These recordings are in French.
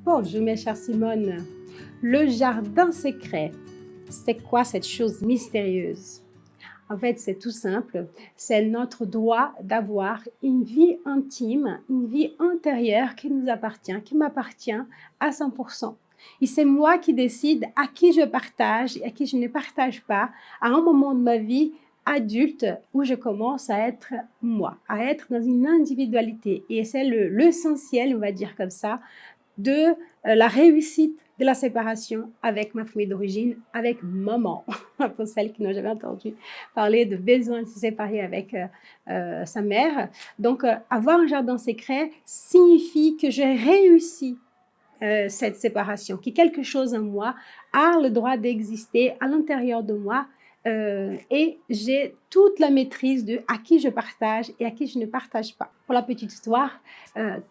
Bonjour mes chères Simone, le jardin secret, c'est quoi cette chose mystérieuse? En fait, c'est tout simple, c'est notre droit d'avoir une vie intime, une vie intérieure qui nous appartient, qui m'appartient à 100%. Et c'est moi qui décide à qui je partage et à qui je ne partage pas à un moment de ma vie adulte où je commence à être moi, à être dans une individualité. Et c'est l'essentiel, on va dire comme ça, de la réussite de la séparation avec ma famille d'origine, avec maman, pour celles qui n'ont jamais entendu parler de besoin de se séparer avec sa mère. Donc, avoir un jardin secret signifie que j'ai réussi cette séparation, que quelque chose en moi a le droit d'exister à l'intérieur de moi et j'ai toute la maîtrise de à qui je partage et à qui je ne partage pas. Pour la petite histoire,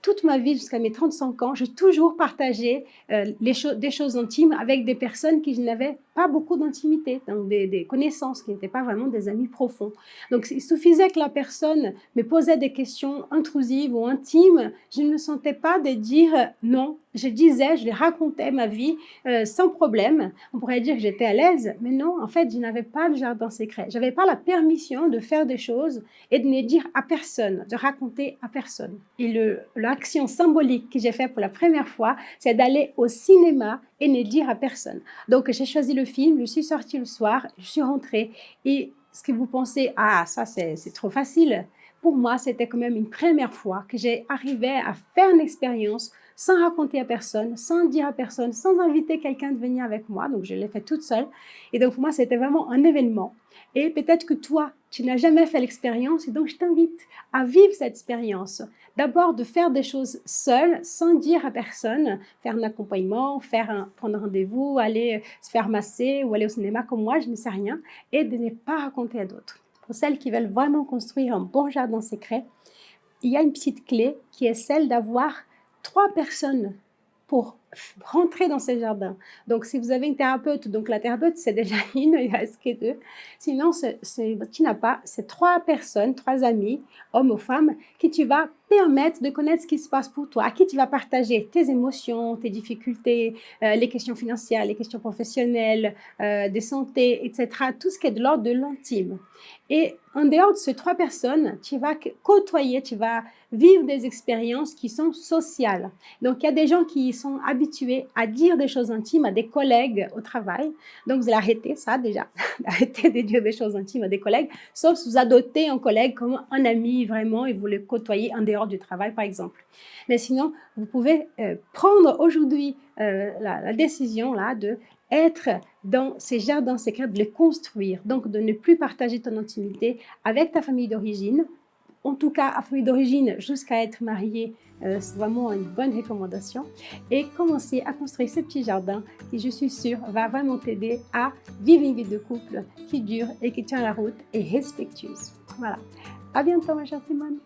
toute ma vie jusqu'à mes 35 ans, j'ai toujours partagé des choses intimes avec des personnes qui n'avaient pas beaucoup d'intimité, donc des connaissances qui n'étaient pas vraiment des amis profonds. Donc il suffisait que la personne me posait des questions intrusives ou intimes, je ne me sentais pas de dire non. Je disais, je lui racontais ma vie sans problème. On pourrait dire que j'étais à l'aise, mais non, en fait, je n'avais pas de jardin secret. Je n'avais pas la permission de faire des choses et de ne dire à personne, de raconter à personne. Et l'action symbolique que j'ai faite pour la première fois, c'est d'aller au cinéma et ne dire à personne. Donc, j'ai choisi le film, je suis sortie le soir, je suis rentrée et ce que vous pensez, ah, ça c'est trop facile. Pour moi, c'était quand même une première fois que j'ai arrivé à faire une expérience sans raconter à personne, sans dire à personne, sans inviter quelqu'un de venir avec moi. Donc, je l'ai fait toute seule. Et donc, pour moi, c'était vraiment un événement. Et peut-être que toi, tu n'as jamais fait l'expérience. Et donc, je t'invite à vivre cette expérience. D'abord, de faire des choses seule, sans dire à personne, faire un accompagnement, prendre rendez-vous, aller se faire masser ou aller au cinéma comme moi, je ne sais rien. Et de ne pas raconter à d'autres. Pour celles qui veulent vraiment construire un bon jardin secret, il y a une petite clé qui est celle d'avoir 3 personnes pour rentrer dans ce jardin. Donc, si vous avez une thérapeute, donc la thérapeute, c'est déjà une, il reste que 2. Sinon, tu n'as pas, c'est 3 personnes, 3 amis, hommes ou femmes, qui tu vas permettre de connaître ce qui se passe pour toi, à qui tu vas partager tes émotions, tes difficultés, les questions financières, les questions professionnelles, de santé, etc. Tout ce qui est de l'ordre de l'intime. Et en dehors de ces 3 personnes, tu vas côtoyer, tu vas vivre des expériences qui sont sociales. Donc, il y a des gens qui sont habitués à dire des choses intimes à des collègues au travail. Donc, vous allez arrêter ça déjà, arrêter de dire des choses intimes à des collègues, sauf si vous adoptez un collègue comme un ami vraiment et vous le côtoyez en dehors du travail, par exemple. Mais sinon, vous pouvez prendre aujourd'hui la décision là de être dans ces jardins secrets, de les construire, donc de ne plus partager ton intimité avec ta famille d'origine, en tout cas à famille d'origine jusqu'à être marié, c'est vraiment une bonne recommandation, et commencer à construire ce petit jardin qui, je suis sûre, va vraiment t'aider à vivre une vie de couple qui dure et qui tient la route et respectueuse. Voilà. À bientôt ma chère Simone.